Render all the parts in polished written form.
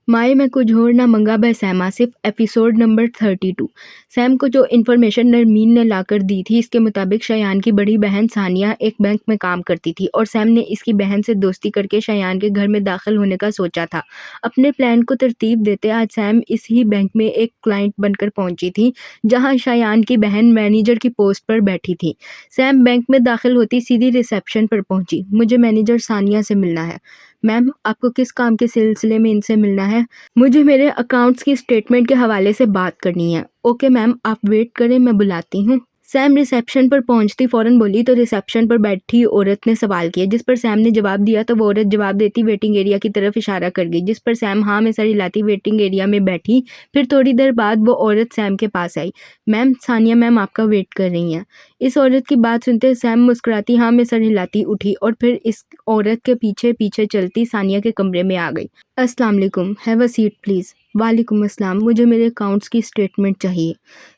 مائع میں کچھ اور نہ منگا بہ same Asif episode number 32۔ Same کو جو انفارمیشن نرمین نے لا کر دی تھی اس کے مطابق شایان کی بڑی بہن ثانیہ ایک بینک میں کام کرتی تھی اور سیم نے اس کی بہن سے دوستی کر کے شایان کے گھر میں داخل ہونے کا سوچا تھا۔ اپنے پلان کو ترتیب دیتے آج سیم اس ہی بینک میں ایک کلائنٹ بن کر پہنچی تھی جہاں شایان کی بہن مینیجر کی پوسٹ پر بیٹھی تھی۔ سیم بینک میں داخل ہوتی سیدھی ریسیپشن پر پہنچی۔ مجھے مینیجر ثانیہ سے ملنا ہے۔ میم آپ کو کس کام کے سلسلے میں ان سے ملنا ہے؟ مجھے میرے اکاؤنٹس کی اسٹیٹمنٹ کے حوالے سے بات کرنی ہے۔ اوکے میم آپ ویٹ کریں میں بلاتی ہوں۔ سیم ریسیپشن پر پہنچتی فوراً بولی تو ریسیپشن پر بیٹھی عورت نے سوال کیا جس پر سیم نے جواب دیا تو وہ عورت جواب دیتی ویٹنگ ایریا کی طرف اشارہ کر گئی جس پر سیم ہاں میں سر ہلاتی ویٹنگ ایریا میں بیٹھی۔ پھر تھوڑی دیر بعد وہ عورت سیم کے پاس آئی۔ میم ثانیہ میم آپ کا ویٹ کر رہی ہیں۔ اس عورت کی بات سنتے سیم مسکراتی ہاں میں سر ہلاتی اٹھی اور پھر اس عورت کے پیچھے پیچھے چلتی ثانیہ کے کمرے میں آ گئی۔ السلام علیکم، ہیو اے سیٹ پلیز۔ وعلیکم السلام، مجھے میرے اکاؤنٹس کی اسٹیٹمنٹ چاہیے۔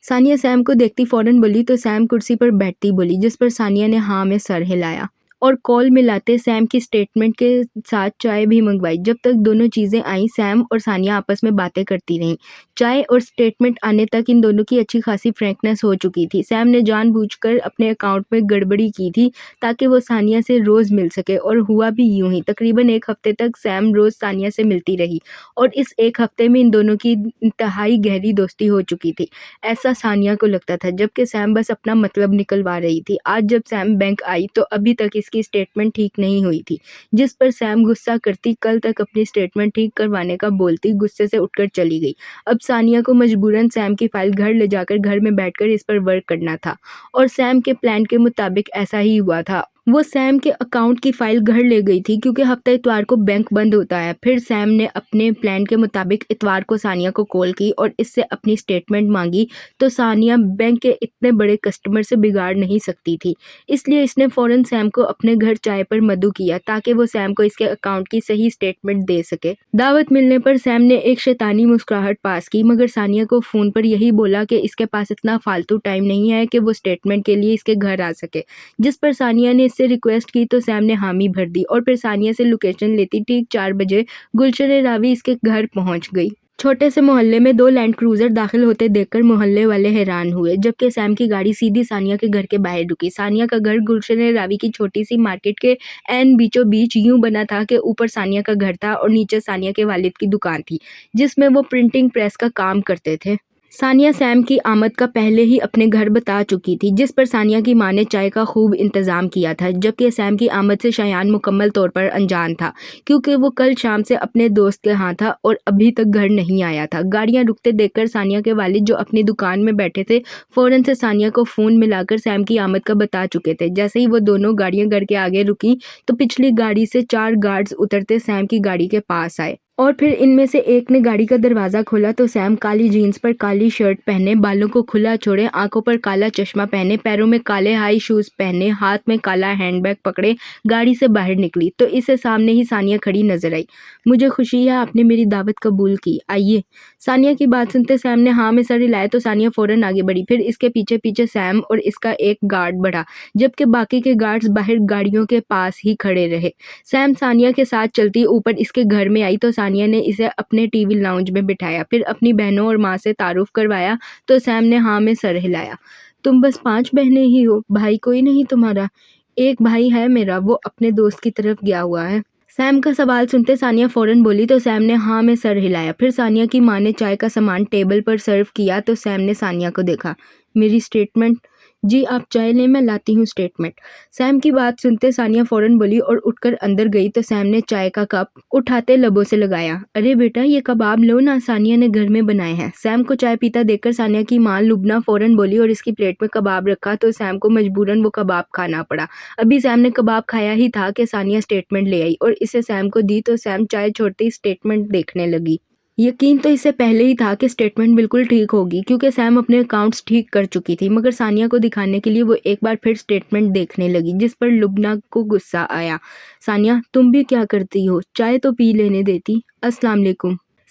ثانیہ سیم کو دیکھتی فوراً بولی تو سیم کرسی پر بیٹھتی بولی جس پر ثانیہ نے ہاں میں سر ہلایا اور کال ملاتے سیم کی اسٹیٹمنٹ کے ساتھ چائے بھی منگوائی۔ جب تک دونوں چیزیں آئیں سیم اور ثانیہ آپس میں باتیں کرتی رہیں۔ چائے اور اسٹیٹمنٹ آنے تک ان دونوں کی اچھی خاصی فرینکنس ہو چکی تھی۔ سیم نے جان بوجھ کر اپنے اکاؤنٹ میں گڑبڑی کی تھی تاکہ وہ ثانیہ سے روز مل سکے اور ہوا بھی یوں ہی۔ تقریباً ایک ہفتے تک سیم روز ثانیہ سے ملتی رہی اور اس ایک ہفتے میں ان دونوں کی انتہائی گہری دوستی ہو چکی تھی، ایسا ثانیہ کو لگتا تھا، جبکہ سیم بس اپنا مطلب نکلوا رہی تھی۔ آج جب سیم بینک آئی تو ابھی تک اس کی اسٹیٹمنٹ ٹھیک نہیں ہوئی تھی جس پر سیم غصہ کرتی کل تک اپنی اسٹیٹمنٹ ٹھیک کروانے کا بولتی غصے سے اٹھ کر چلی گئی۔ اب ثانیہ کو مجبوراً سیم کی فائل گھر لے جا کر گھر میں بیٹھ کر اس پر ورک کرنا تھا اور سیم کے پلان کے مطابق ایسا ہی ہوا تھا۔ وہ سیم کے اکاؤنٹ کی فائل گھر لے گئی تھی کیونکہ ہفتہ اتوار کو بینک بند ہوتا ہے۔ پھر سیم نے اپنے پلان کے مطابق اتوار کو ثانیہ کو کال کی اور اس سے اپنی اسٹیٹمنٹ مانگی تو ثانیہ بینک کے اتنے بڑے کسٹمر سے بگاڑ نہیں سکتی تھی، اس لیے اس نے فوراً سیم کو اپنے گھر چائے پر مدعو کیا تاکہ وہ سیم کو اس کے اکاؤنٹ کی صحیح اسٹیٹمنٹ دے سکے۔ دعوت ملنے پر سیم نے ایک شیطانی مسکراہٹ پاس کی مگر ثانیہ کو فون پر یہی بولا کہ اس کے پاس اتنا فالتو ٹائم نہیں ہے کہ وہ اسٹیٹمنٹ کے لیے اس کے گھر آ سکے، جس پر ثانیہ نے اس سے ریکویسٹ کی تو سیم نے حامی بھر دی اور پھر ثانیہ سے لوکیشن لیتی ٹھیک 4 بجے گلشن راوی اس کے گھر پہنچ گئی۔ چھوٹے سے محلے میں 2 لینڈ کروزر داخل ہوتے دیکھ کر محلے والے حیران ہوئے جبکہ سیم کی گاڑی سیدھی ثانیہ کے گھر کے باہر رکی۔ ثانیہ کا گھر گلشن راوی کی چھوٹی سی مارکیٹ کے عین بیچوں بیچ یوں بنا تھا کہ اوپر ثانیہ کا گھر تھا اور نیچے ثانیہ کے والد کی دکان تھی جس میں وہ پرنٹنگ پریس کا کام کرتے تھے۔ ثانیہ سیم کی آمد کا پہلے ہی اپنے گھر بتا چکی تھی جس پر ثانیہ کی ماں نے چائے کا خوب انتظام کیا تھا، جبکہ سیم کی آمد سے شایان مکمل طور پر انجان تھا کیونکہ وہ کل شام سے اپنے دوست کے ہاں تھا اور ابھی تک گھر نہیں آیا تھا۔ گاڑیاں رکتے دیکھ کر ثانیہ کے والد جو اپنی دکان میں بیٹھے تھے فوراً سے ثانیہ کو فون ملا کر سیم کی آمد کا بتا چکے تھے۔ جیسے ہی وہ دونوں گاڑیاں گھر کے آگے رکیں تو پچھلی گاڑی سے 4 گارڈز اترتے سیم کی گاڑی کے پاس آئے اور پھر ان میں سے ایک نے گاڑی کا دروازہ کھولا تو سیم کالی جینز پر کالی شرٹ پہنے، بالوں کو کھلا چھوڑے، آنکھوں پر کالا چشمہ پہنے، پیروں میں کالے ہائی شوز پہنے، ہاتھ میں کالا ہینڈ بیگ پکڑے گاڑی سے باہر نکلی تو اسے سامنے ہی ثانیہ کھڑی نظر آئی۔ مجھے خوشی ہے آپ نے میری دعوت قبول کی، آئیے۔ ثانیہ کی بات سنتے سیم نے ہاں میں سر ہلایا تو ثانیہ فوراً آگے بڑھی، پھر اس کے پیچھے پیچھے سیم اور اس کا ایک گارڈ بڑھا جبکہ باقی کے گارڈز باہر گاڑیوں کے پاس ہی کھڑے رہے۔ سیم ثانیہ کے ساتھ چلتی اوپر اس کے گھر میں آئی تو ثانیہ نے اسے اپنے ٹی وی لاؤنج میں بٹھایا، پھر اپنی بہنوں اور ماں سے تعارف کروایا تو سیم نے ہاں میں سر ہلایا۔ تم بس 5 بہنیں ہی ہو، بھائی کوئی نہیں تمہارا؟ ایک بھائی ہے میرا، وہ اپنے دوست کی طرف گیا ہوا ہے۔ سیم کا سوال سنتے ثانیہ فوراً بولی تو سیم نے ہاں میں سر ہلایا۔ پھر ثانیہ کی ماں نے چائے کا سامان ٹیبل پر سرو کیا تو سیم نے ثانیہ کو دیکھا۔ میری اسٹیٹمنٹ؟ جی آپ چائے لیں میں لاتی ہوں اسٹیٹمنٹ۔ سیم کی بات سنتے ثانیہ فوراً بولی اور اٹھ کر اندر گئی تو سیم نے چائے کا کپ اٹھاتے لبوں سے لگایا۔ ارے بیٹا یہ کباب لو نا، ثانیہ نے گھر میں بنائے ہیں۔ سیم کو چائے پیتا دیکھ کر ثانیہ کی ماں لبنہ فوراً بولی اور اس کی پلیٹ میں کباب رکھا تو سیم کو مجبوراً وہ کباب کھانا پڑا۔ ابھی سیم نے کباب کھایا ہی تھا کہ ثانیہ اسٹیٹمنٹ لے آئی اور اسے سیم کو دی تو سیم چائے چھوڑتے اسٹیٹمنٹ دیکھنے لگی۔ یقین تو اس سے پہلے ہی تھا کہ اسٹیٹمنٹ بالکل ٹھیک ہوگی کیونکہ سیم اپنے اکاؤنٹس ٹھیک کر چکی تھی، مگر ثانیہ کو دکھانے کے لیے وہ ایک بار پھر اسٹیٹمنٹ دیکھنے لگی جس پر لبنہ کو غصہ آیا۔ ثانیہ تم بھی کیا کرتی ہو، چائے تو پی لینے دیتی۔ السلام علیکم۔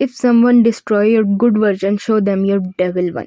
If someone destroy your good version, show them your devil one.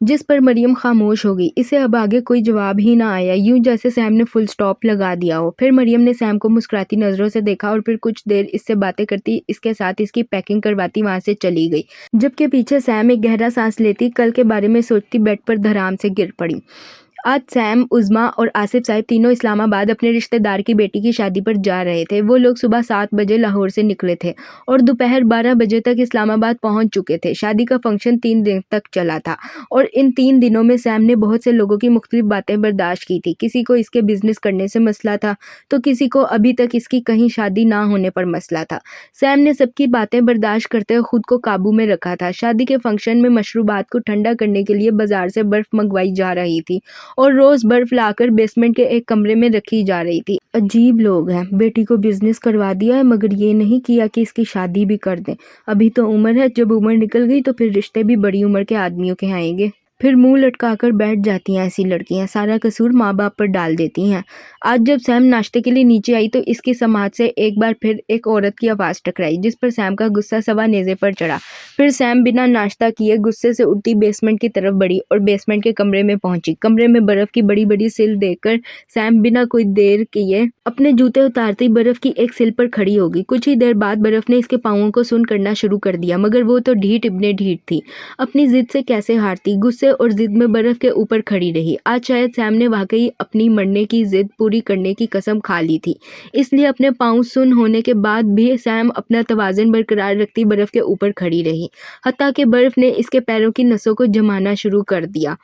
جس پر مریم خاموش ہو گئی۔ اسے اب آگے کوئی جواب ہی نہ آیا، یوں جیسے سیم نے فل سٹاپ لگا دیا ہو۔ پھر مریم نے سیم کو مسکراتی نظروں سے دیکھا اور پھر کچھ دیر اس سے باتیں کرتی، اس کے ساتھ اس کی پیکنگ کرواتی وہاں سے چلی گئی، جبکہ پیچھے سیم ایک گہرا سانس لیتی، کل کے بارے میں سوچتی بیڈ پر دھڑام سے گر پڑی۔ آج سیم، عظمیٰ اور آصف صاحب تینوں اسلام آباد اپنے رشتہ دار کی بیٹی کی شادی پر جا رہے تھے۔ وہ لوگ صبح 7 بجے لاہور سے نکلے تھے اور دوپہر 12 بجے تک اسلام آباد پہنچ چکے تھے۔ شادی کا فنکشن 3 دن تک چلا تھا اور ان 3 دنوں میں سیم نے بہت سے لوگوں کی مختلف باتیں برداشت کی تھی۔ کسی کو اس کے بزنس کرنے سے مسئلہ تھا تو کسی کو ابھی تک اس کی کہیں شادی نہ ہونے پر مسئلہ تھا۔ سیم نے سب کی باتیں برداشت کرتے ہوئے خود کو قابو میں رکھا تھا۔ شادی کے فنکشن میں مشروبات کو ٹھنڈا کرنے کے لیے بازار سے برف منگوائی جا رہی تھی اور روز برف لا کر بیسمنٹ کے ایک کمرے میں رکھی جا رہی تھی۔ عجیب لوگ ہیں، بیٹی کو بزنس کروا دیا ہے مگر یہ نہیں کیا کہ اس کی شادی بھی کر دیں۔ ابھی تو عمر ہے، جب عمر نکل گئی تو پھر رشتے بھی بڑی عمر کے آدمیوں کے آئیں گے۔ پھر منہ لٹکا کر بیٹھ جاتی ہیں ایسی لڑکیاں، سارا قصور ماں باپ پر ڈال دیتی ہیں۔ آج جب سیم ناشتے کے لیے نیچے آئی تو اس کی سماعت سے ایک بار پھر ایک عورت کی آواز ٹکرائی، جس پر سیم کا غصہ سوا نیزے پر چڑھا۔ پھر سیم بنا ناشتہ کیے غصے سے اٹھتی بیسمنٹ کی طرف بڑھی اور بیسمنٹ کے کمرے میں پہنچی۔ کمرے میں برف کی بڑی بڑی سل دیکھ کر سیم بنا کوئی دیر کیے اپنے جوتے اتارتی برف کی ایک سل پر کھڑی ہو گئی۔ کچھ ہی دیر بعد برف نے اس کے پاؤں کو سن کرنا شروع کر دیا، مگر وہ تو ڈھیٹ ابن ڈھیٹ تھی، اپنی ضد سے کیسے ہارتی۔ غصے اور ضد میں برف کے اوپر کھڑی رہی۔ آج شاید سیم نے واقعی اپنی مرنے کی ضد پوری کرنے کی قسم کھا لی تھی، اس لیے اپنے پاؤں سن ہونے کے بعد بھی سیم اپنا توازن برقرار رکھتی برف کے اوپر کھڑی رہی، حتیٰ کہ برف نے اس کے پیروں کی نسوں کو جمانا شروع کر دیا۔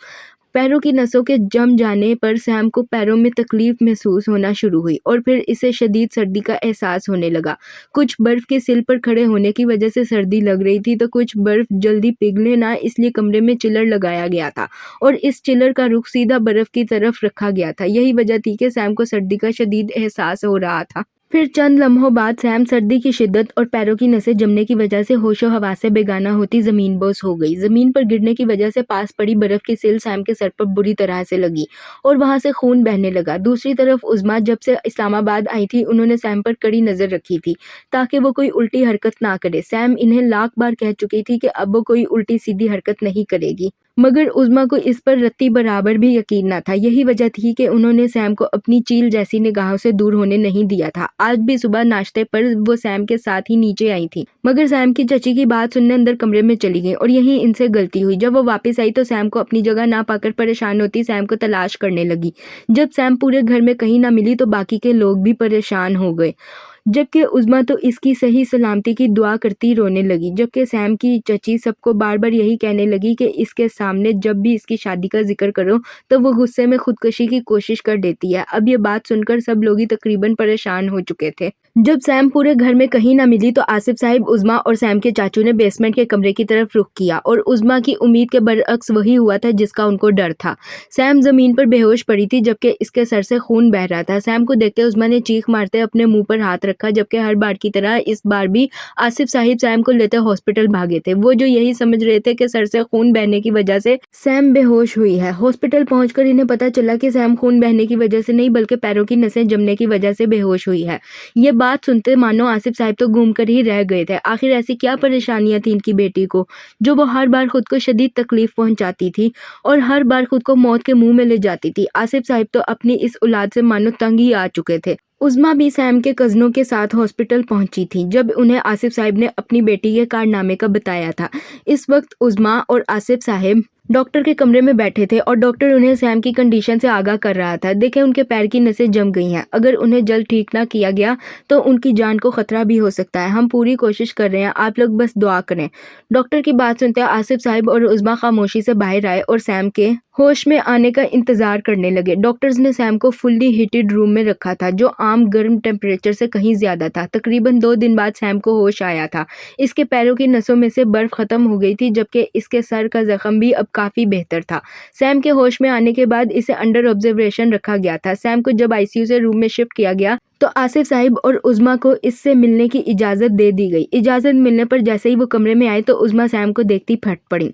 پیروں کی نسوں کے جم جانے پر سیم کو پیروں میں تکلیف محسوس ہونا شروع ہوئی اور پھر اسے شدید سردی کا احساس ہونے لگا۔ کچھ برف کی سل پر کھڑے ہونے کی وجہ سے سردی لگ رہی تھی تو کچھ برف جلدی پگھلے نہ، اس لیے کمرے میں چلر لگایا گیا تھا اور اس چلر کا رخ سیدھا برف کی طرف رکھا گیا تھا۔ یہی وجہ تھی کہ سیم کو سردی کا شدید احساس ہو رہا تھا۔ پھر چند لمحوں بعد سیم سردی کی شدت اور پیروں کی نسیں جمنے کی وجہ سے ہوش و حواس سے بیگانہ ہوتی زمین بوس ہو گئی۔ زمین پر گرنے کی وجہ سے پاس پڑی برف کی سل سیم کے سر پر بری طرح سے لگی اور وہاں سے خون بہنے لگا۔ دوسری طرف عظمیٰ جب سے اسلام آباد آئی تھی انہوں نے سیم پر کڑی نظر رکھی تھی تاکہ وہ کوئی الٹی حرکت نہ کرے۔ سیم انہیں لاکھ بار کہہ چکی تھی کہ اب وہ کوئی الٹی سیدھی حرکت نہیں کرے گی، مگر عظمیٰ کو اس پر رتی برابر بھی یقین نہ تھا۔ یہی وجہ تھی کہ انہوں نے سیم کو اپنی چیل جیسی نگاہوں سے دور ہونے نہیں دیا تھا۔ آج بھی صبح ناشتے پر وہ سیم کے ساتھ ہی نیچے آئی تھی، مگر سیم کی چچی کی بات سننے اندر کمرے میں چلی گئی اور یہیں ان سے غلطی ہوئی۔ جب وہ واپس آئی تو سیم کو اپنی جگہ نہ پا کر پریشان ہوتی سیم کو تلاش کرنے لگی۔ جب سیم پورے گھر میں کہیں نہ ملی تو باقی کے لوگ بھی پریشان ہو گئے، جبکہ عظمیٰ تو اس کی صحیح سلامتی کی دعا کرتی رونے لگی، جبکہ سیم کی چچی سب کو بار بار یہی کہنے لگی کہ اس کے سامنے جب بھی اس کی شادی کا ذکر کرو تو وہ غصے میں خودکشی کی کوشش کر دیتی ہے۔ اب یہ بات سن کر سب لوگ ہی تقریباً پریشان ہو چکے تھے۔ جب سیم پورے گھر میں کہیں نہ ملی تو آصف صاحب، عظمیٰ اور سیم کے چاچو نے بیسمنٹ کے کمرے کی طرف رخ کیا اور عظمیٰ کی امید کے برعکس وہی ہوا تھا جس کا ان کو ڈر تھا۔ سیم زمین پر بے ہوش پڑی تھی جبکہ اس کے سر سے خون بہہ رہا تھا۔ سیم کو دیکھتے عظمیٰ نے چیخ مارتے اپنے منہ پر ہاتھ رکھا، جبکہ ہر بار کی طرح اس بار بھی آصف صاحب سیم کو لیتے ہاسپٹل بھاگے تھے۔ وہ جو یہی سمجھ رہے تھے کہ سر سے خون بہنے کی وجہ سے سیم بے ہوش ہوئی ہے۔ ہاسپٹل پہنچ کر انہیں پتہ چلا کہ سیم خون بہنے کی وجہ سے نہیں بلکہ پیروں کی نسیں جمنے کی وجہ سے بے ہوش ہوئی ہے۔ یہ بات سنتے مانو آصف صاحب تو گھوم کر ہی رہ گئے تھے۔ آخر ایسی کیا پریشانیاں تھیں ان کی بیٹی کو جو وہ ہر بار خود کو شدید تکلیف پہنچاتی تھی اور ہر بار خود کو موت کے منہ میں لے جاتی تھی۔ آصف صاحب تو اپنی اس اولاد سے مانو تنگ ہی آ چکے تھے۔ عظمیٰ بھی سیم کے کزنوں کے ساتھ ہاسپٹل پہنچی تھی جب انہیں آصف صاحب نے اپنی بیٹی کے کارنامے کا بتایا تھا۔ اس وقت عظمیٰ اور آصف صاحب ڈاکٹر کے کمرے میں بیٹھے تھے اور ڈاکٹر انہیں سیم کی کنڈیشن سے آگاہ کر رہا تھا۔ دیکھیں ان کے پیر کی نسیں جم گئی ہیں، اگر انہیں جلد ٹھیک نہ کیا گیا تو ان کی جان کو خطرہ بھی ہو سکتا ہے۔ ہم پوری کوشش کر رہے ہیں، آپ لوگ بس دعا کریں۔ ڈاکٹر کی بات سنتے آصف صاحب اور عظمیٰ خاموشی سے باہر آئے اور سیم کے ہوش میں آنے کا انتظار کرنے لگے۔ ڈاکٹرز نے سیم کو فلی ہیٹڈ روم میں رکھا تھا جو عام گرم ٹیمپریچر سے کہیں زیادہ تھا۔ تقریباً 2 دن بعد سیم کو ہوش آیا تھا۔ اس کے پیروں کی نسوں میں سے برف ختم ہو گئی تھی جبکہ اس کے سر کا زخم بھی اب کافی بہتر تھا۔ سیم کے ہوش میں آنے کے بعد اسے انڈر آبزرویشن رکھا گیا تھا۔ سیم کو جب آئی سی یو سے روم میں شفٹ کیا گیا تو آصف صاحب اور عظمیٰ کو اس سے ملنے کی اجازت دے دی گئی۔ اجازت ملنے پر جیسے ہی وہ کمرے میں آئے تو عظمیٰ سیم کو دیکھتی پھٹ پڑی۔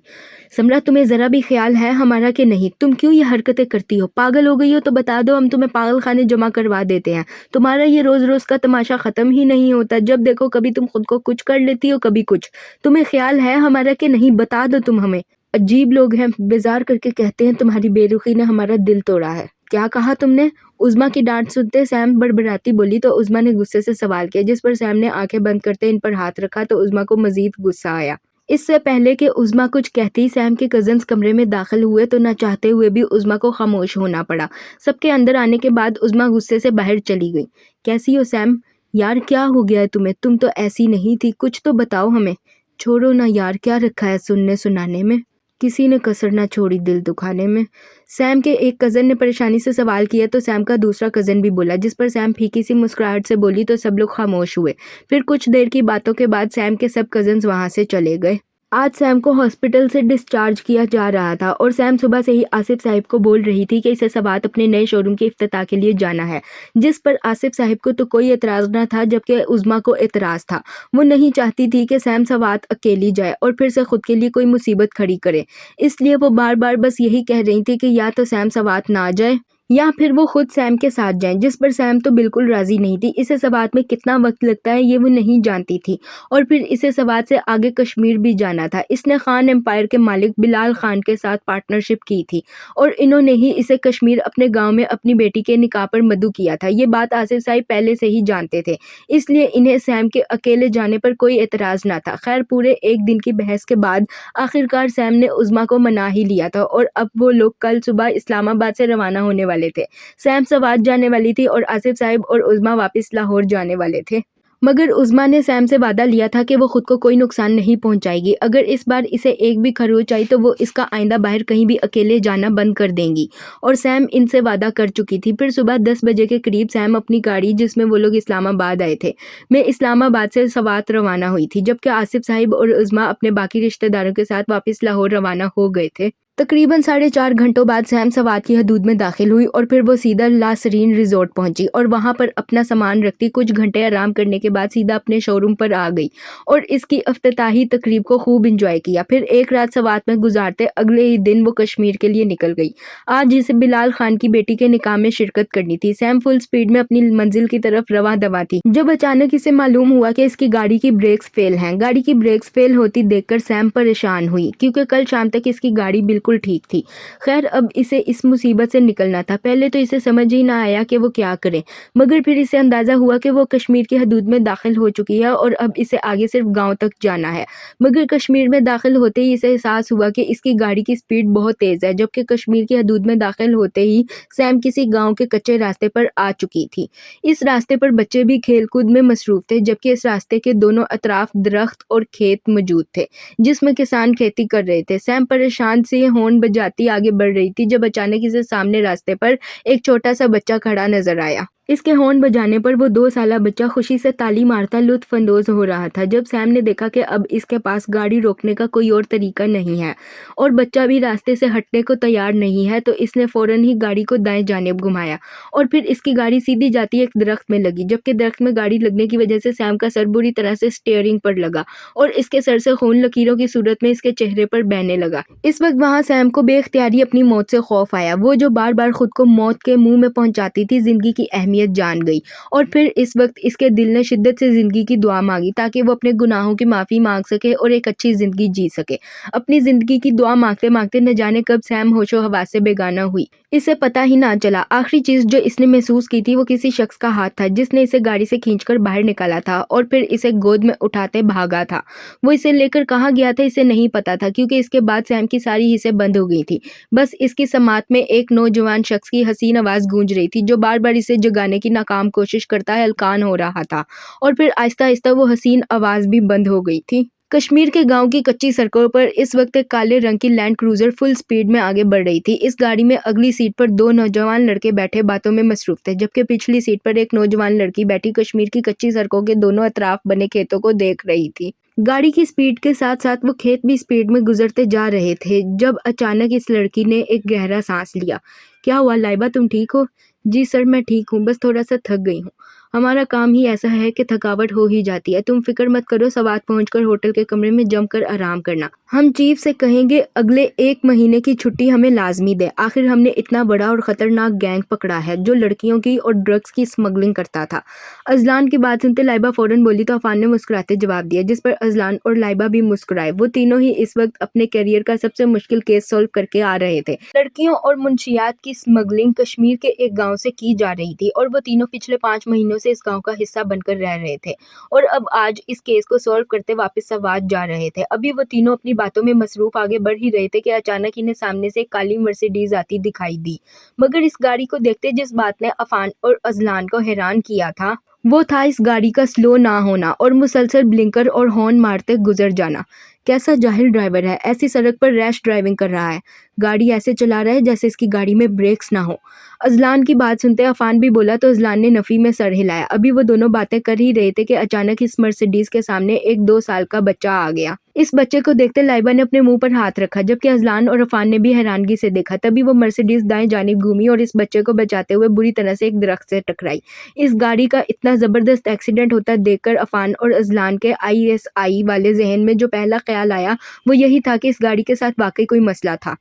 سمرا، تمہیں ذرا بھی خیال ہے ہمارا کہ نہیں؟ تم کیوں یہ حرکتیں کرتی ہو؟ پاگل ہو گئی ہو تو بتا دو، ہم تمہیں پاگل خانے جمع کروا دیتے ہیں۔ تمہارا یہ روز روز کا تماشا ختم ہی نہیں ہوتا، جب دیکھو کبھی تم خود کو کچھ کر لیتی ہو کبھی کچھ۔ تمہیں خیال ہے ہمارا کہ نہیں؟ بتا دو تم ہمیں۔ عجیب لوگ ہیں، بیزار کر کے کہتے ہیں تمہاری بے رخی نے ہمارا دل توڑا ہے۔ کیا کہا تم نے؟ عظمیٰ کی ڈانٹ سنتے سیم بڑبڑاتی بولی تو عظمیٰ نے غصے سے سوال کیا، جس پر سیم نے آنکھیں بند کرتے ان پر ہاتھ رکھا تو عظمیٰ کو مزید غصہ آیا۔ اس سے پہلے کہ عظمیٰ کچھ کہتی سیم کے کزنز کمرے میں داخل ہوئے تو نہ چاہتے ہوئے بھی عظمیٰ کو خاموش ہونا پڑا۔ سب کے اندر آنے کے بعد عظمیٰ غصے سے باہر چلی گئی۔ کیسی ہو سیم؟ یار کیا ہو گیا ہے تمہیں؟ تم تو ایسی نہیں تھی، کچھ تو بتاؤ ہمیں۔ چھوڑو نا یار، کیا رکھا ہے سننے سنانے میں؟ کسی نے کسر نہ چھوڑی دل دکھانے میں۔ سیم کے ایک کزن نے پریشانی سے سوال کیا تو سیم کا دوسرا کزن بھی بولا، جس پر سیم پھیکی سی مسکراہٹ سے بولی تو سب لوگ خاموش ہوئے۔ پھر کچھ دیر کی باتوں کے بعد سیم کے سب کزنز وہاں سے چلے گئے۔ آج سیم کو ہاسپٹل سے ڈسچارج کیا جا رہا تھا اور سیم صبح سے ہی آصف صاحب کو بول رہی تھی کہ اسے سوات اپنے نئے شو روم کے افتتاح کے لیے جانا ہے، جس پر آصف صاحب کو تو کوئی اعتراض نہ تھا جبکہ عظمیٰ کو اعتراض تھا۔ وہ نہیں چاہتی تھی کہ سیم سوات اکیلی جائے اور پھر سے خود کے لیے کوئی مصیبت کھڑی کرے، اس لیے وہ بار بار بس یہی کہہ رہی تھی کہ یا تو سیم سوات نہ جائے یا پھر وہ خود سیم کے ساتھ جائیں، جس پر سیم تو بالکل راضی نہیں تھی۔ اسے سوات میں کتنا وقت لگتا ہے یہ وہ نہیں جانتی تھی، اور پھر اسے سوات سے آگے کشمیر بھی جانا تھا۔ اس نے خان امپائر کے مالک بلال خان کے ساتھ پارٹنرشپ کی تھی اور انہوں نے ہی اسے کشمیر اپنے گاؤں میں اپنی بیٹی کے نکاح پر مدعو کیا تھا۔ یہ بات آصف صاحب پہلے سے ہی جانتے تھے، اس لیے انہیں سیم کے اکیلے جانے پر کوئی اعتراض نہ تھا۔ خیر پورے ایک دن کی بحث کے بعد آخرکار سیم نے عظمیٰ کو منا ہی لیا تھا اور اب وہ لوگ کل صبح اسلام آباد سے روانہ ہونے والے تھے۔ سیم سوات جانے والی تھی اور آصف صاحب اور عظمیٰ واپس لاہور جانے والے تھے۔ مگر عظمیٰ نے سیم سے وعدہ لیا تھا کہ وہ خود کو کوئی نقصان نہیں پہنچائے گی، اگر اس بار اسے ایک بھی خروچ آئی تو وہ اس کا آئندہ باہر کہیں بھی اکیلے جانا بند کر دیں گی، اور سیم ان سے وعدہ کر چکی تھی۔ پھر صبح 10 بجے کے قریب سیم اپنی گاڑی جس میں وہ لوگ اسلام آباد آئے تھے میں اسلام آباد سے سوات روانہ ہوئی تھی، جبکہ آصف صاحب اور عظمیٰ اپنے باقی رشتہ داروں کے ساتھ واپس لاہور روانہ ہو گئے تھے۔ تقریباً 4.5 گھنٹوں بعد سیم سوات کی حدود میں داخل ہوئی اور پھر وہ سیدھا لا سرین ریزورٹ پہنچی اور وہاں پر اپنا سامان رکھتی کچھ گھنٹے آرام کرنے کے بعد سیدھا اپنے شو روم پر آ گئی اور اس کی افتتاحی تقریب کو خوب انجوائے کیا۔ پھر ایک رات سوات میں گزارتے اگلے ہی دن وہ کشمیر کے لیے نکل گئی۔ آج اسے بلال خان کی بیٹی کے نکاح میں شرکت کرنی تھی۔ سیم فل سپیڈ میں اپنی منزل کی طرف رواں دواں تھی جب اچانک اسے معلوم ہوا کہ اس کی گاڑی کی بریکس فیل ہیں۔ گاڑی کی بریکس فیل ہوتی دیکھ کر سیم پریشان ہوئی کیونکہ کل شام تک اس کی گاڑی بالکل ٹھیک تھی۔ خیر اب اسے اس مصیبت سے نکلنا تھا۔ پہلے تو اسے سمجھ ہی نہ آیا کہ وہ کیا کرے، مگر پھر اسے اندازہ ہوا کہ وہ کشمیر کی حدود میں داخل ہو چکی ہے اور اب اسے آگے صرف گاؤں تک جانا ہے۔ مگر کشمیر میں داخل ہوتے ہی اسے احساس ہوا کہ اس کی گاڑی کی سپیڈ بہت تیز ہے، جبکہ کشمیر کی حدود میں داخل ہوتے ہی سیم کسی گاؤں کے کچے راستے پر آ چکی تھی۔ اس راستے پر بچے بھی کھیل کود میں مصروف تھے، جبکہ اس راستے کے دونوں اطراف درخت اور کھیت موجود تھے جس میں کسان کھیتی کر رہے تھے۔ سیم پریشان سی ہارن بجاتی آگے بڑھ رہی تھی جب اچانک اسے سامنے راستے پر ایک چھوٹا سا بچہ کھڑا نظر آیا۔ اس کے ہارن بجانے پر وہ 2 سالہ بچہ خوشی سے تالی مارتا لطف اندوز ہو رہا تھا۔ جب سیم نے دیکھا کہ اب اس کے پاس گاڑی روکنے کا کوئی اور طریقہ نہیں ہے اور بچہ بھی راستے سے ہٹنے کو تیار نہیں ہے تو اس نے فوراً ہی گاڑی کو دائیں جانب گھمایا اور پھر اس کی گاڑی سیدھی جاتی ایک درخت میں لگی، جبکہ درخت میں گاڑی لگنے کی وجہ سے سیم کا سر بری طرح سے اسٹیئرنگ پر لگا اور اس کے سر سے خون لکیروں کی صورت میں اس کے چہرے پر بہنے لگا۔ اس وقت وہاں سیم کو بے اختیاری اپنی موت سے خوف آیا۔ وہ جو بار بار خود کو موت کے منہ میں پہنچاتی تھی زندگی کی اہمیت جان گئی اور پھر اس وقت اس کے دل نے شدت سے زندگی کی دعا مانگی تاکہ وہ اپنے گناہوں کی معافی مانگ سکے اور ایک اچھی زندگی جی سکے۔ اپنی زندگی کی دعا مانگتے مانگتے نہ جانے کب سیم ہوش و حواس سے بیگانہ ہوئی، اسے پتہ ہی نہ چلا۔ آخری چیز جو اس نے محسوس کی تھی وہ کسی شخص کا ہاتھ تھا جس نے اسے گاڑی سے کھینچ کر باہر نکالا تھا اور پھر اسے گود میں اٹھاتے بھاگا تھا۔ وہ اسے لے کر کہاں گیا تھا اسے نہیں پتا تھا کیونکہ اس کے بعد سیم کی ساری حصیں بند ہو گئی تھی۔ بس اس کی سماعت میں ایک نوجوان شخص کی حسین آواز گونج رہی تھی جو بار بار اسے جگانے کی ناکام کوشش کرتا ہلکان ہو رہا تھا اور پھر آہستہ آہستہ وہ حسین آواز بھی بند ہو گئی تھی۔ کشمیر کے گاؤں کی کچی سڑکوں پر اس وقت ایک کالے رنگ کی لینڈ کروزر فل سپیڈ میں آگے بڑھ رہی تھی۔ اس گاڑی میں اگلی سیٹ پر 2 نوجوان لڑکے بیٹھے باتوں میں مصروف تھے، جبکہ پچھلی سیٹ پر ایک نوجوان لڑکی بیٹھی کشمیر کی کچی سڑکوں کے دونوں اطراف بنے کھیتوں کو دیکھ رہی تھی۔ گاڑی کی سپیڈ کے ساتھ ساتھ وہ کھیت بھی سپیڈ میں گزرتے جا رہے تھے جب اچانک اس لڑکی نے ایک گہرا سانس لیا۔ کیا ہوا لائبہ، تم ٹھیک ہو؟ جی سر میں ٹھیک ہوں، بس تھوڑا سا تھک گئی ہوں۔ ہمارا کام ہی ایسا ہے کہ تھکاوٹ ہو ہی جاتی ہے۔ تم فکر مت کرو، سوات پہنچ کر ہوٹل کے کمرے میں جم کر آرام کرنا۔ ہم چیف سے کہیں گے اگلے 1 مہینے کی چھٹی ہمیں لازمی دے۔ آخر ہم نے اتنا بڑا اور خطرناک گینگ پکڑا ہے جو لڑکیوں کی اور ڈرگس کی اسمگلنگ کرتا تھا۔ ازلان کی بات سنتے لائبہ فوراً بولی تو عفان نے مسکراتے جواب دیا، جس پر ازلان اور لائبہ بھی مسکرائے۔ وہ تینوں ہی اس وقت اپنے کیریئر کا سب سے مشکل کیس سالو کر کے آ رہے تھے۔ لڑکیوں اور منشیات کی اسمگلنگ کشمیر کے ایک گاؤں سے کی جا رہی تھی اور وہ تینوں پچھلے 5 مہینوں سے اس گاؤں کا حصہ بن کر رہ رہے تھے اور اب آج اس کیس کو سالو کرتے واپس سوات جا رہے تھے۔ ابھی وہ تینوں اپنی باتوں میں مصروف آگے بڑھ ہی رہے تھے کہ اچانک انہیں سامنے سے ایک کالی مرسیڈیز آتی دکھائی دی، مگر اس گاڑی کو دیکھتے جس بات نے عفان اور ازلان کو حیران کیا تھا وہ تھا اس گاڑی کا سلو نہ ہونا اور مسلسل بلنکر اور ہارن مارتے گزر جانا۔ کیسا جاہل ڈرائیور ہے، ایسی سڑک پر ریش ڈرائیونگ کر رہا ہے، گاڑی ایسے چلا رہا ہے جیسے اس کی گاڑی میں بریکس نہ ہو۔ ازلان کی بات سنتے عفان بھی بولا تو ازلان نے نفی میں سر ہلایا۔ ابھی وہ دونوں باتیں کر ہی رہے تھے کہ اچانک اس مرسیڈیز کے سامنے ایک 2 سال کا بچہ آ گیا۔ اس بچے کو دیکھتے لائبہ نے اپنے منہ پر ہاتھ رکھا، جبکہ ازلان اور عفان نے بھی حیرانگی سے دیکھا۔ تبھی وہ مرسیڈیز دائیں جانب گھومی اور اس بچے کو بچاتے ہوئے بری طرح سے ایک درخت سے ٹکرائی۔ اس گاڑی کا اتنا زبردست ایکسیڈنٹ ہوتا دیکھ کر عفان اور ازلان کے ISI والے ذہن میں جو پہلا خیال آیا وہ یہی تھا کہ اس گاڑی کے ساتھ واقعی کوئی مسئلہ تھا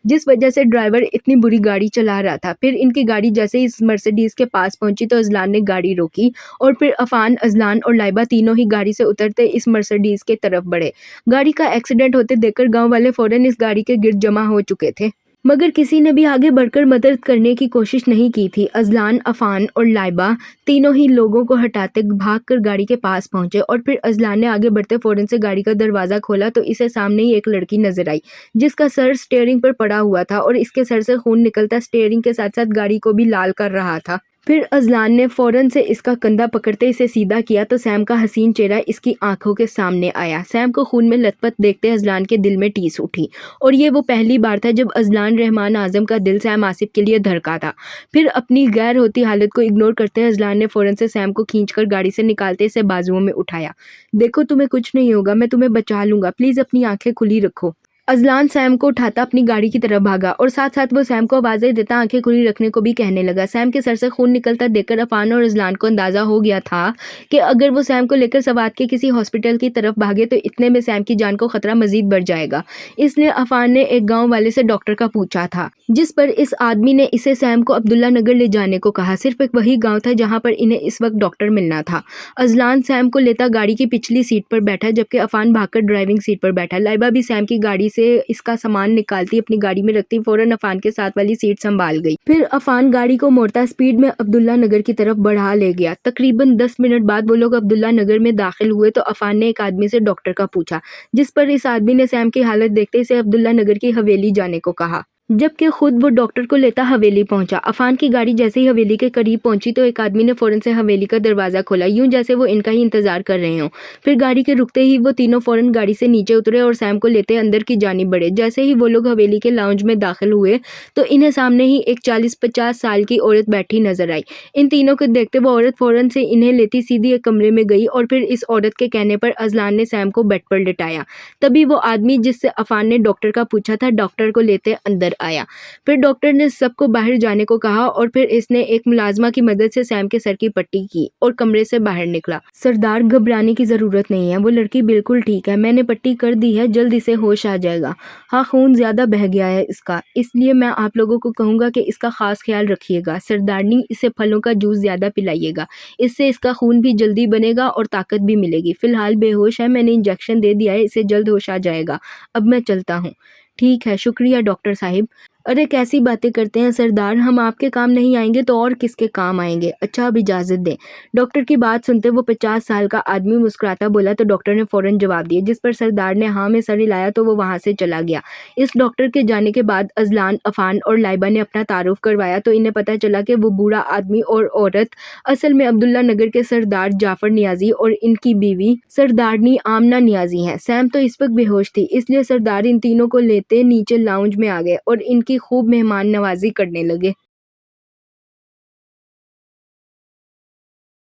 جس وجہ سے ڈرائیور اتنی بری گاڑی چلا رہا تھا۔ پھر ان کی گاڑی جیسے ہی اس مرسیڈیز کے پاس پہنچی تو ازلان نے گاڑی روکی اور پھر عفان، ازلان اور لائبہ تینوں ہی گاڑی سے اترتے اس مرسیڈیز کے طرف بڑھے۔ گاڑی کا ایکسیڈنٹ ہوتے دیکھ کر گاؤں والے فوراً اس گاڑی کے گرد جمع ہو چکے تھے، مگر کسی نے بھی آگے بڑھ کر مدد کرنے کی کوشش نہیں کی تھی۔ ازلان، عفان اور لائبہ تینوں ہی لوگوں کو ہٹاتے بھاگ کر گاڑی کے پاس پہنچے اور پھر ازلان نے آگے بڑھتے فوراً سے گاڑی کا دروازہ کھولا تو اسے سامنے ہی ایک لڑکی نظر آئی جس کا سر اسٹیئرنگ پر پڑا ہوا تھا اور اس کے سر سے خون نکلتا اسٹیئرنگ کے ساتھ ساتھ گاڑی کو بھی لال کر رہا تھا۔ پھر ازلان نے فوراً سے اس کا کندھا پکڑتے اسے سیدھا کیا تو سیم کا حسین چہرہ اس کی آنکھوں کے سامنے آیا۔ سیم کو خون میں لت پت دیکھتے ازلان کے دل میں ٹیس اٹھی اور یہ وہ پہلی بار تھا جب ازلان رحمان اعظم کا دل سیم آصف کے لیے دھڑکا تھا۔ پھر اپنی غیر ہوتی حالت کو اگنور کرتے ازلان نے فوراً سے سیم کو کھینچ کر گاڑی سے نکالتے اسے بازوؤں میں اٹھایا۔ دیکھو تمہیں کچھ نہیں ہوگا، میں تمہیں بچا لوں گا، پلیز اپنی آنکھیں کھلی رکھو۔ ازلان سیم کو اٹھاتا اپنی گاڑی کی طرف بھاگا اور ساتھ ساتھ وہ سیم کو آوازیں دیتا آنکھیں کھلی رکھنے کو بھی کہنے لگا۔ سیم کے سر سے خون نکلتا دیکھ کر عفان اور ازلان کو اندازہ ہو گیا تھا کہ اگر وہ سیم کو لے کر سوات کے کسی ہاسپٹل کی طرف بھاگے تو اتنے میں سیم کی جان کو خطرہ مزید بڑھ جائے گا۔ اس لیے عفان نے ایک گاؤں والے سے ڈاکٹر کا پوچھا تھا، جس پر اس آدمی نے اسے سیم کو عبداللہ نگر لے جانے کو کہا۔ صرف ایک وہی گاؤں تھا جہاں پر انہیں اس وقت ڈاکٹر ملنا تھا۔ ازلان سیم کو لیتا گاڑی کی پچھلی سیٹ پر بیٹھا جبکہ عفان بھاگ کر ڈرائیونگ سیٹ پر بیٹھا۔ لائبہ بھی سیم کی گاڑی سے اس کا سامان نکالتی اپنی گاڑی میں رکھتی فوراً عفان کے ساتھ والی سیٹ سنبھال گئی۔ پھر عفان گاڑی کو موڑتا اسپیڈ میں عبداللہ نگر کی طرف بڑھا لے گیا۔ تقریباً 10 منٹ بعد وہ لوگ عبداللہ نگر میں داخل ہوئے تو عفان نے ایک آدمی سے ڈاکٹر کا پوچھا، جس پر اس آدمی نے سیم کی حالت دیکھتے اسے عبداللہ نگر کی حویلی جانے کو کہا، جبکہ خود وہ ڈاکٹر کو لیتا حویلی پہنچا۔ عفان کی گاڑی جیسے ہی حویلی کے قریب پہنچی تو ایک آدمی نے فوراً سے حویلی کا دروازہ کھولا، یوں جیسے وہ ان کا ہی انتظار کر رہے ہوں۔ پھر گاڑی کے رکتے ہی وہ تینوں فوراً گاڑی سے نیچے اترے اور سیم کو لیتے اندر کی جانب بڑھے۔ جیسے ہی وہ لوگ حویلی کے لاؤنج میں داخل ہوئے تو انہیں سامنے ہی ایک 40-50 سال کی عورت بیٹھی نظر آئی۔ ان تینوں کو دیکھتے وہ عورت فوراً سے انہیں لیتی سیدھی ایک کمرے میں گئی اور پھر اس عورت کے کہنے پر ازلان نے سیم کو بیڈ پر لٹایا۔ تبھی وہ آدمی جس سے عفان نے ڈاکٹر کا پوچھا تھا ڈاکٹر کو لیتے اندر آیا۔ پھر ڈاکٹر نے سب کو باہر جانے کو کہا اور پھر اس نے ایک ملازمہ کی مدد سے سیم کے سر کی پٹی کی اور کمرے سے باہر نکلا۔ سردار گھبرانے کی ضرورت نہیں ہے، وہ لڑکی بالکل ٹھیک ہے، میں نے پٹی کر دی ہے، جلد اسے ہوش آ جائے گا۔ ہاں خون زیادہ بہہ گیا ہے اس کا، اس لیے میں آپ لوگوں کو کہوں گا کہ اس کا خاص خیال رکھیے گا۔ سردارنی اسے پھلوں کا جوس زیادہ پلائیے گا، اس سے اس کا خون بھی جلدی بنے گا اور طاقت بھی ملے گی۔ فی الحال بے ہوش ہے، میں نے انجیکشن دے دیا ہے، اسے جلد ہوش آ جائے گا۔ اب میں چلتا ہوں۔ ٹھیک ہے، شکریہ ڈاکٹر صاحب۔ ارے کیسی باتیں کرتے ہیں سردار، ہم آپ کے کام نہیں آئیں گے تو اور کس کے کام آئیں گے؟ اچھا اب اجازت دیں۔ ڈاکٹر کی بات سنتے وہ 50 سال کا آدمی مسکراتا بولا تو ڈاکٹر نے فوراً جواب دیا، جس پر سردار نے ہاں میں سر ہلایا تو وہ وہاں سے چلا گیا۔ اس ڈاکٹر کے جانے کے بعد ازلان، عفان اور لائبہ نے اپنا تعارف کروایا تو انہیں پتہ چلا کہ وہ بوڑھا آدمی اور عورت اصل میں عبداللہ نگر کے سردار جعفر نیازی اور ان کی بیوی سردارنی آمنہ نیازی ہیں۔ سیم تو اس وقت بے ہوش تھی، اس لیے سردار ان تینوں کو لیتے نیچے لاؤنج میں آ گئے اور ان کی خوب مہمان نوازی کرنے لگے۔